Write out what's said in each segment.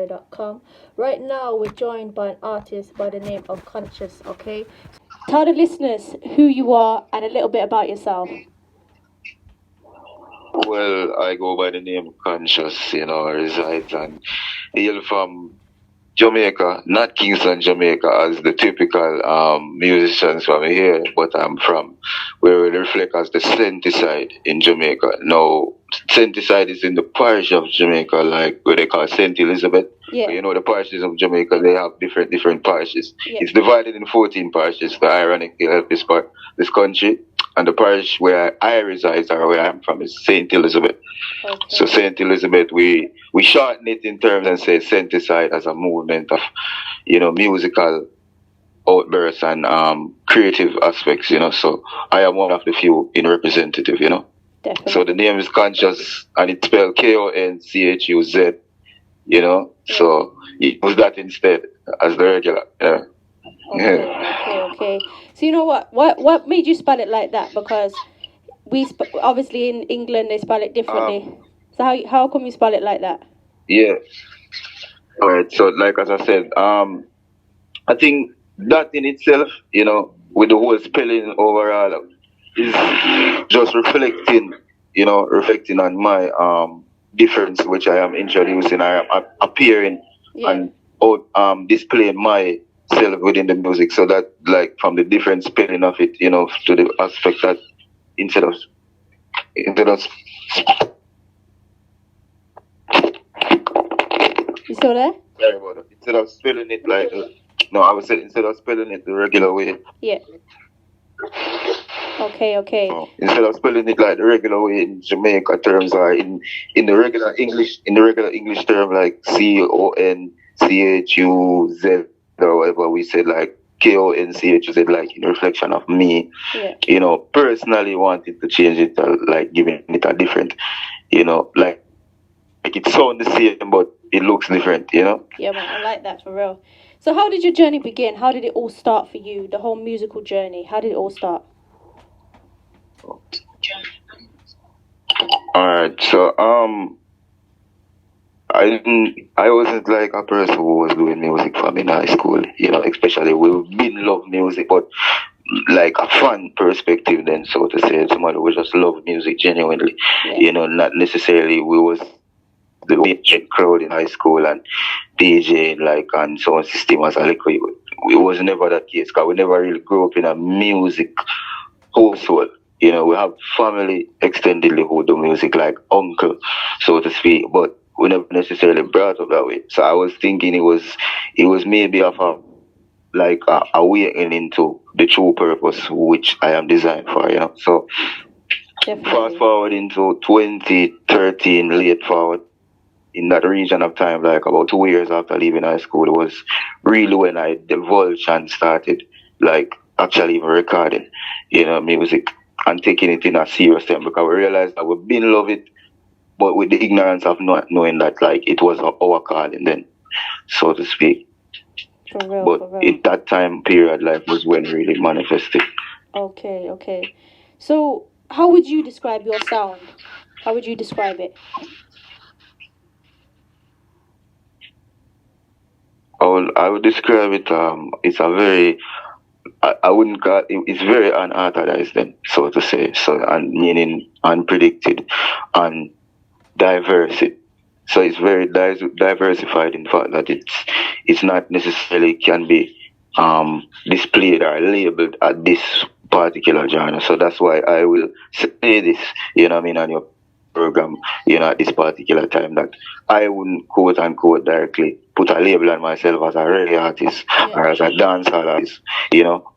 superpower.com. Right now, we're joined by an artist by the name of Konchuz, okay? Tell the listeners who you are and a little bit about yourself. Well, I go by the name Conscious, resides and hail from Jamaica, not Kingston, Jamaica, as the typical musicians from here, but I'm from where we reflect as the Senti side in Jamaica. Now, Senti side is in the parish of Jamaica, like where they call Saint Elizabeth. Yeah. You know, the parishes of Jamaica, they have different parishes. Yeah. It's divided in 14 parishes, the ironically of this country. And the parish where I reside or where I'm from is Saint Elizabeth. Okay. So Saint Elizabeth, we shorten it in terms and say Sainticide as a movement of, musical outbursts and creative aspects, So I am one of the few in representative, Definitely. So the name is Conscious and it's spelled Konchuz, Yeah. So use that instead as the regular. Yeah. Okay. So you know what made you spell it like that? Because obviously in England they spell it differently. So how come you spell it like that? Yeah. All right. So like as I said, I think that in itself, with the whole spelling overall, is just reflecting on my difference, which I am introducing, I am appearing and displaying myself within the music. So that, like, from the different spelling of it, to the aspect that instead of You still there? sorry about that. Instead of spelling it like no, I would say instead of spelling it the regular way. Yeah. Okay. Instead of spelling it like the regular way in Jamaica terms or in the regular English term like Konchuz or whatever we said, like Konchuz, like in reflection of me. Yeah. Personally wanted to change it, like giving it a different, like it sounds the same but it looks different. Yeah, man, I like that for real. So how did your journey begin? How did it all start for you? The whole musical journey. How did it all start? Alright, so I wasn't like a person who was doing music from in high school, especially we didn't love music, but like a fun perspective then, so to say, somebody who just love music genuinely, not necessarily we was the DJ crowd in high school and DJing like on sound system as a liquid. It was never that case because we never really grew up in a music household. We have family extendedly who do music like uncle, so to speak, but we never necessarily brought up that way. So I was thinking it was maybe of a awakening to the true purpose which I am designed for, So Definitely. fast forward into 2013, late forward, in that region of time, like about 2 years after leaving high school, it was really when I divulged and started, like, actually even recording, music and taking it in a serious term because we realized that we've been love it, but with the ignorance of not knowing that, like, it was our calling then, so to speak. For real. But in that time period, like, was when it really manifested. Okay. So how would you describe your sound? How would you describe it? I would describe it. It's a very, I wouldn't call it's very unauthorized then, so to say. So, and meaning unpredicted and diverse. So it's very diversified in fact that it's not necessarily can be displayed or labeled at this particular genre. So that's why I will say this, on your program, at this particular time that I wouldn't quote unquote directly put a label on myself as a reggae artist or as a dancehall artist,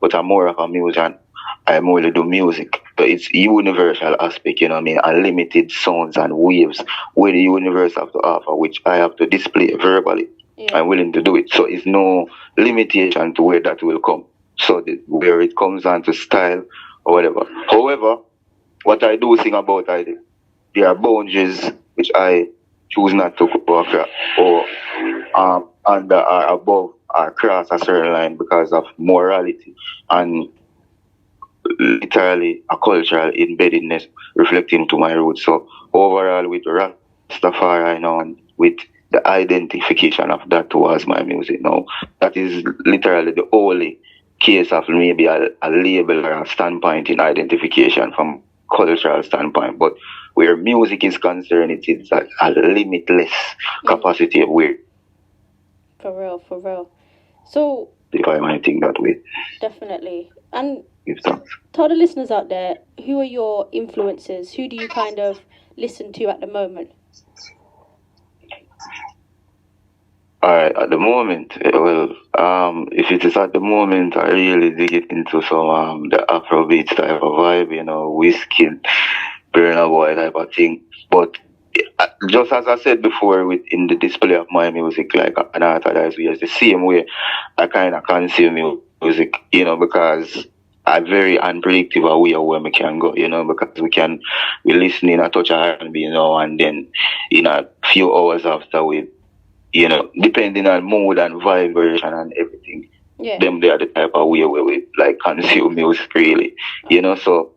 but I'm more of a musician. I only do music, but it's universal aspect, unlimited sounds and waves where the universe have to offer, which I have to display verbally. I'm willing to do it. So it's no limitation to where that will come. So where it comes down to style or whatever. However, what I do think about there are boundaries which I choose not to go across or under or above or cross a certain line because of morality and literally a cultural embeddedness reflecting to my roots. So overall with Rastafari now and with the identification of that towards my music now. That is literally the only case of maybe a label or a standpoint in identification from cultural standpoint. But where music is concerned, it is a limitless capacity of where. For real, for real. So If I might think that way. definitely. And Give thanks. tell the listeners out there, who are your influences? Who do you kind of listen to at the moment? Alright, at the moment, if it is at the moment, I really dig it into some the Afrobeat type of vibe, whiskey, Burna Boy type of thing. But just as I said before, in the display of my music, like unauthorized way, it's the same way I kind of consume music, because I'm very unpredictable way of where we can go, because we listen in a touch of R&B, and then in a few hours after depending on mood and vibration and everything, them they are the type of way where we like consume music really, so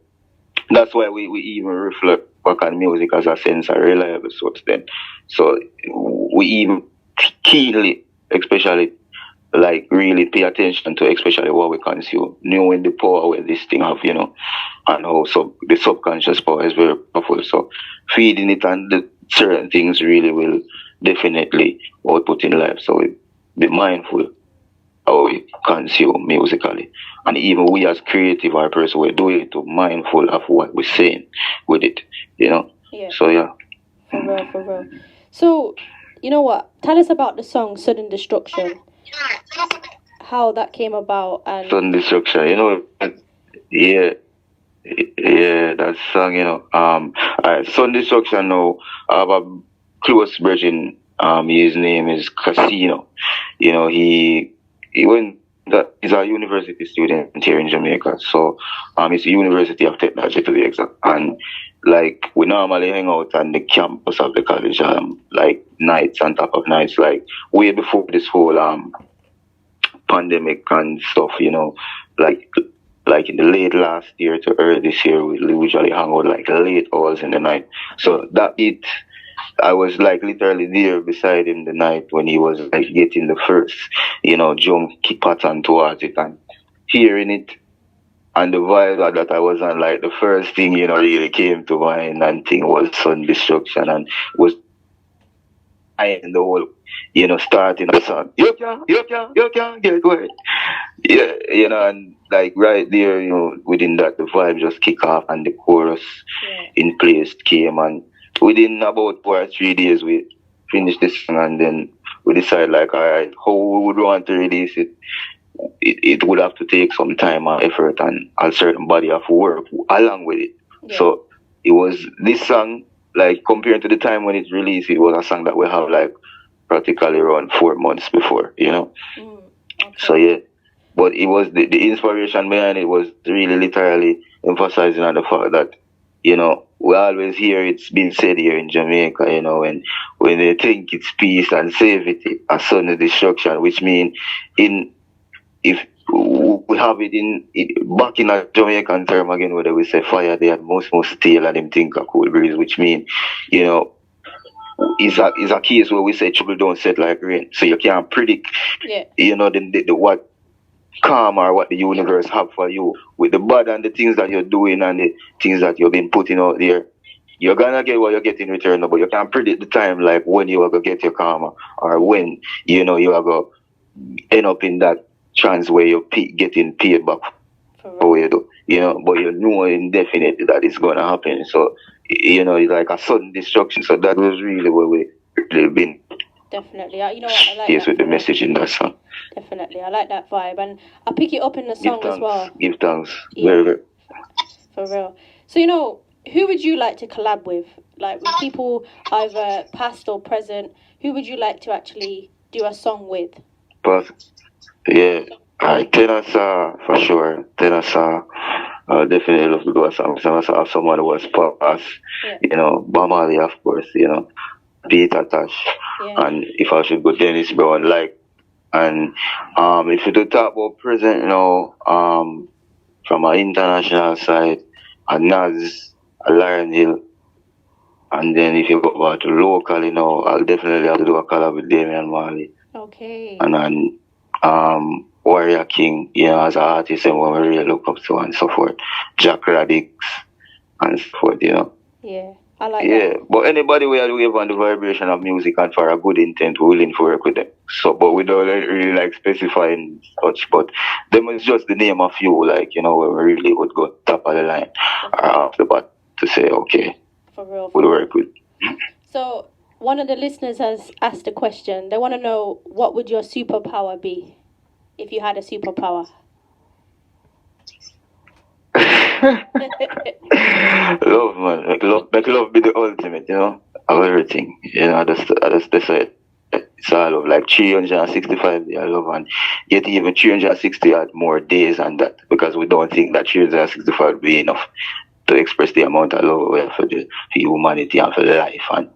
that's why we even reflect back on music as a sense of reliable source then. So we even keenly, especially like really pay attention to especially what we consume, knowing the power where this thing have, and how the subconscious power is very powerful. So feeding it and the certain things really will definitely output in life. So we be mindful how we consume musically. And even we as creative our person we're doing it to mindful of what we're saying with it, Yeah. So yeah. For real, for real. So, you know what? Tell us about the song Sudden Destruction. How that came about and Sudden Destruction, yeah. Yeah, that song, Sudden Destruction now, I have a close virgin, his name is Casino. He went that he's a university student here in Jamaica. So it's a University of Technology to be exact. And like we normally hang out on the campus of the college, like nights on top of nights, like way before this whole pandemic and stuff, like in the late last year to early this year, we usually hang out like late hours in the night. So I was like literally there beside him the night when he was like getting the first, jump pattern towards it and hearing it. And the vibe that I was on, like the first thing, really came to mind and thing was Sun Destruction and was in the whole, starting the song. You can get wet. Yeah, and like right there, within that, the vibe just kick off and the chorus in place came, and within about 2 or 3 days, we finished this song, and then we decided, like, all right, how we would want to release it. It would have to take some time and effort and a certain body of work along with it. Yeah. So it was this song, like compared to the time when it released, it was a song that we have like practically around 4 months before, Okay. So yeah. But it was the inspiration behind it was really literally emphasizing on the fact that, we always hear it's been said here in Jamaica, when they think it's peace and safety, a sudden destruction, which means if we have it back in a Jamaican term again, whether we say fire, they had most steel and them think a cool breeze, which means, is a case where we say trouble don't set like rain. So you can't predict, the what karma or what the universe have for you with the bad and the things that you're doing and the things that you've been putting out there. You're gonna get what you get in return, but you can't predict the time, like when you are gonna get your karma or when you are gonna end up in that chance where you're getting paid back for what you do, but you know indefinitely that it's gonna happen. So it's like a sudden destruction. So that was really what we really been. Definitely. You know what? I like yes, that with the message in that song. Definitely. I like that vibe. And I pick it up in the song as well. Give thanks. Yeah. Very. For real. So, who would you like to collab with? Like, with people either past or present, who would you like to actually do a song with? Yeah. Tenasa, for sure. Tenasa. Definitely love to do a song. Tenasa, someone who was past. Bamali, of course, Peter Tosh, and if I should go Dennis Brown, like, and if you do talk about present, from an international side, a Nas, a Lion Hill, And then if you go back to local, I'll definitely have to do a collab with Damian Marley. Okay. And then Warrior King, as an artist and what we really look up to and so forth. Jack Radix and so forth, Yeah, I like Yeah, that. but anybody we are wave on the vibration of music and for a good intent, we're willing to work with them. So, but we don't really like specifying such, but them is just the name of you, like, where we really would go top of the line or off the bat to say, okay, For real. we'll work with. So, one of the listeners has asked a question. They want to know, what would your superpower be if you had a superpower? Love, man. Make love be the ultimate, of everything. That's it. It's all of like 365 days, I love, and yet even 360 had more days than that because we don't think that 365 would be enough to express the amount of love we have for humanity and for life. And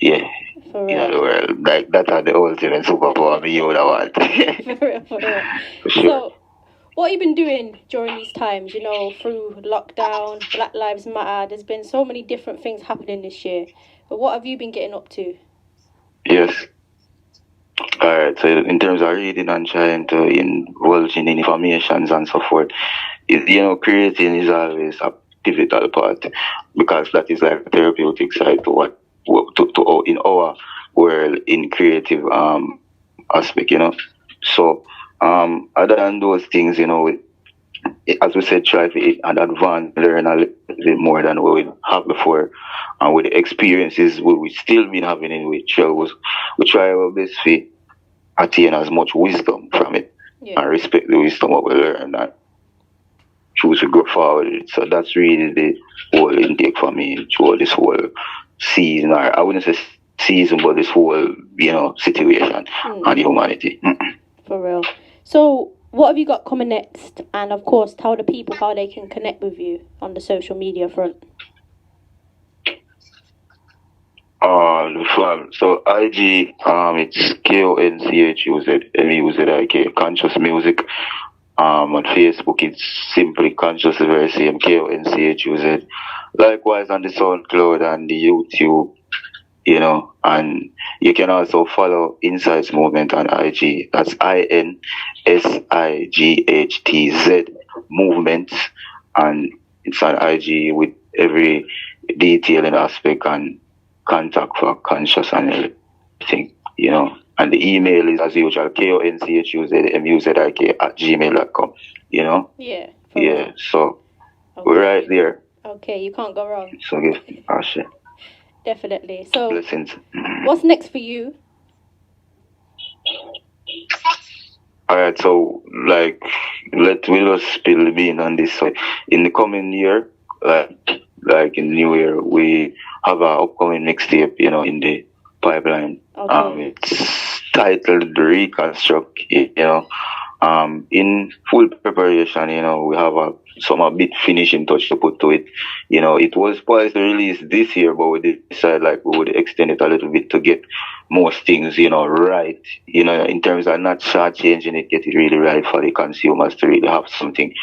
yeah, For in other real. words, like that are the ultimate superpower me would want. For real, for real. For sure. So, what have you been doing during these times, through lockdown, Black Lives Matter? There's been so many different things happening this year. But what have you been getting up to? Yes. Alright, so in terms of reading and trying to indulge in informations and so forth, creating is always a pivotal part because that is like a therapeutic side to in our world in creative aspect, So other than those things, as we said, try to and advance, learn a little bit more than what we have before, and with the experiences we still been having in which we try our best to attain as much wisdom from it and respect the wisdom what we learn and choose to go forward. So that's really the whole intake for me through this whole season, or I wouldn't say season, but this whole situation and humanity. For real. So, what have you got coming next? And of course, tell the people how they can connect with you on the social media front. So IG, it's KONCHUZMUZIK, Conscious Music. On Facebook, it's simply Conscious, the very same, KONCHUZ. Likewise on the SoundCloud and the YouTube, and you can also follow Insights Movement on IG. That's INSIGHTZ Movements, and it's on IG with every detail and aspect and contact for Conscious and everything, And the email is as usual, KONCHUZMUZIK@gmail.com, Yeah. Yeah, so we're right there. Okay, you can't go wrong. So give Asha. Definitely. So, blessings. What's next for you? Alright, so like we just spill the bean on this. So in the coming year, like in the new year, we have our upcoming mixtape, in the pipeline. Okay. It's titled Reconstruct, in full preparation, we have some a bit finishing touch to put to it. It was supposed to release this year, but we decided like we would extend it a little bit to get most things, right. In terms of not short changing it, get it really right for the consumers to really have something,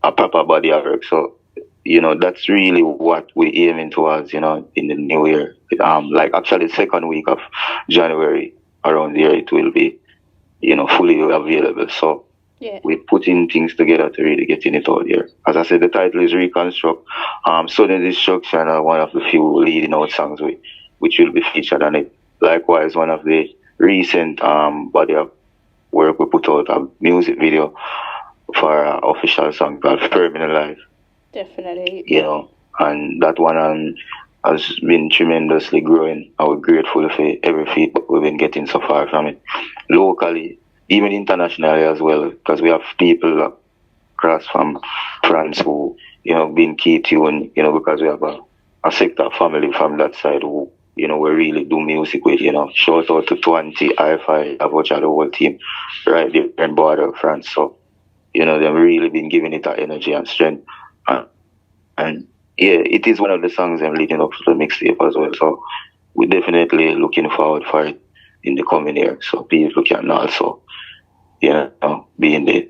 a proper body of work. So, that's really what we're aiming towards, in the new year. Like actually second week of January around there it will be, fully available. So we're putting things together to really getting it out there. As I said, the title is Reconstruct. Sudden Destruction are one of the few leading out songs which will be featured on it. Likewise, one of the recent body of work we put out a music video for our official song called Permanent Life. Definitely. And that one has been tremendously growing. We're grateful for every feedback we've been getting so far from it, locally, even internationally as well, because we have people across from France who, been key tuned, because we have a sector family from that side who, we really do music with, shout out to 20, I5, about the whole team right there in border of France. So, they've really been giving it that energy and strength. And yeah, it is one of the songs I'm leading up to the mixtape as well. So we're definitely looking forward for it in the coming year. So people can also, be in the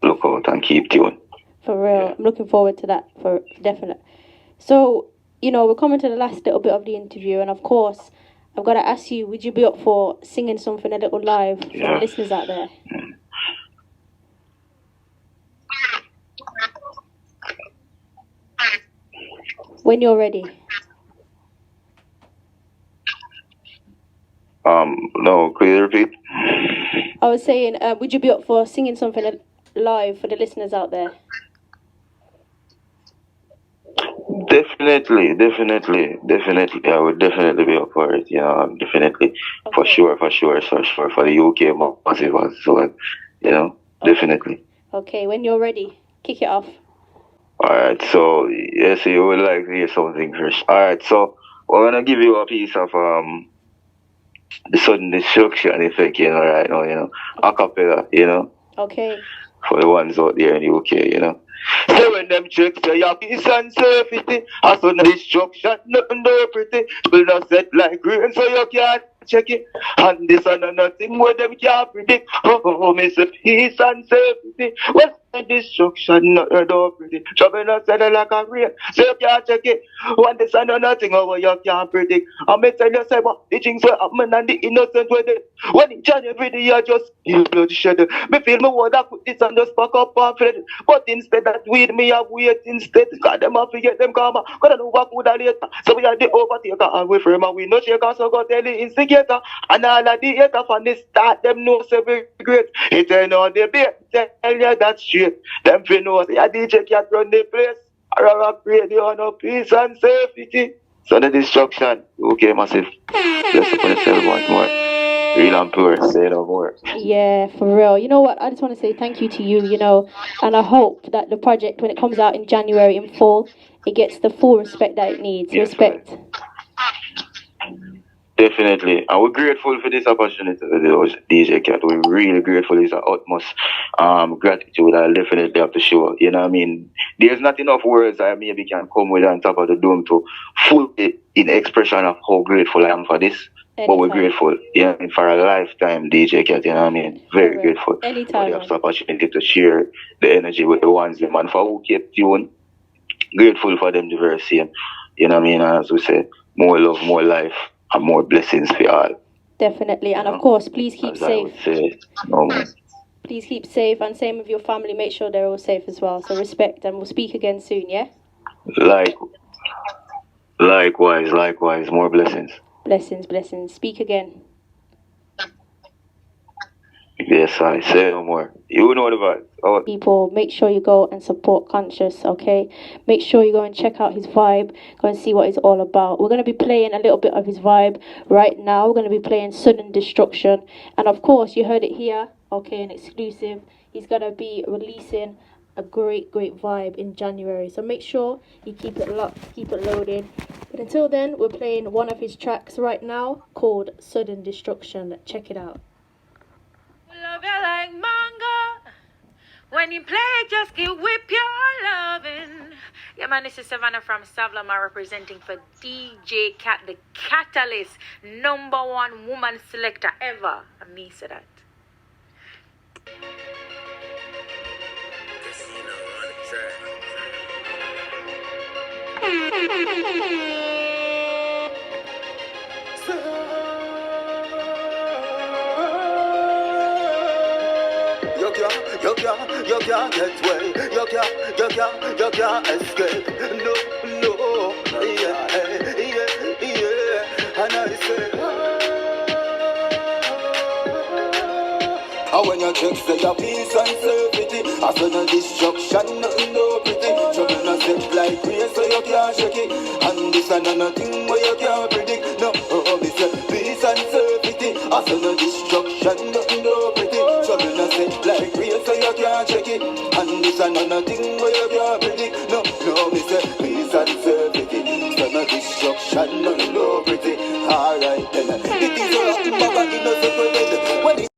lookout and keep tuned. For real. Yeah. I'm looking forward to that for definite. So you know, we're coming to the last little bit of the interview, and of course, I've got to ask you, would you be up for singing something a little live for the listeners out there? When you're ready. No, could you repeat? I was saying, would you be up for singing something live for the listeners out there? Definitely. I would definitely be up for it. Definitely. Okay. For sure. For the UK massive as well. Okay. Definitely. Okay, when you're ready, kick it off. Alright, so yes, you would like to hear something first. Alright, so we're gonna give you a piece of the sudden destruction effect, right now, a cappella, Okay. For the ones out there in the UK, So when them checks say your peace and safety, a sudden destruction, nothing no pretty. Will not set like rain, so you can't check it. And this and nothing where them can't predict. Oh, miss peace and safety. What's the destruction, nothing no pretty. Trouble not set like a rain, so you can't check it. One this and nothing over you can't predict. I may tell you say what the things will happen and the innocent with it. When it turn every day you just feel bloodshed. Me feel me would have put this and just pack up and fled. But instead that weed me have wait instead. Cause them have to get them karma. Cause I know what would have later. So we are the overtaker and we frame and we no shaker. So go tell the instigator. And all of the hater from the start them know so very great. It ain't no debate. Tell you that straight. Them fi know say a DJ can't run the place. I pray the honor, peace and safety. So the destruction. Okay, massive. Let's put yourself once more. Real and pure, say no more. Yeah, for real. You know what? I just want to say thank you to you, and I hope that the project, when it comes out in January in full, it gets the full respect that it needs. Yes, respect. Right. Definitely. And we're grateful for this opportunity, DJ Kat. We're really grateful. It's our utmost gratitude I definitely have to show. You know what I mean? There's not enough words I maybe can come with on top of the dome to fully in expression of how grateful I am for this. Anytime. But we're grateful, for a lifetime, DJ Kat, you know what I mean? Very grateful. Anytime. For the opportunity to share the energy with the ones, them, and for who kept tuned. Grateful for them, the very same. You know what I mean? As we say, more love, more life, and more blessings for all. Definitely. And of course, please keep safe. Please keep safe, and same with your family. Make sure they're all safe as well. So respect, and we'll speak again soon, yeah? Likewise. More blessings. Blessings. Speak again. Yes, I say no more. You know the vibes. Oh. People, make sure you go and support Konchuz, okay? Make sure you go and check out his vibe. Go and see what he's all about. We're going to be playing a little bit of his vibe right now. We're going to be playing Sudden Destruction. And of course, you heard it here, okay, an exclusive. He's going to be releasing a great vibe in January. So make sure you keep it locked, keep it loaded. But until then, we're playing one of his tracks right now called Sudden Destruction. Check it out. Love you like manga. When you play, just give whip your lovin'. Yeah, man, this is Savannah from Savlama representing for DJ Kat, the Kat-a-lyst, #1 woman selector ever. And me say that. You can't get away. You can't escape. No, yeah. And I say, and when you check say your peace and safety, I saw no destruction, nothing no pretty. Trouble not set like rain, so you can't shake it. And this and nothing where you can't predict. No, me say peace and safety, I saw no destruction, nothing no pretty. Trouble not set like rain, so you can't check it. And this and nothing where you can't predict. No, me say peace and safety, so no destruction, nothing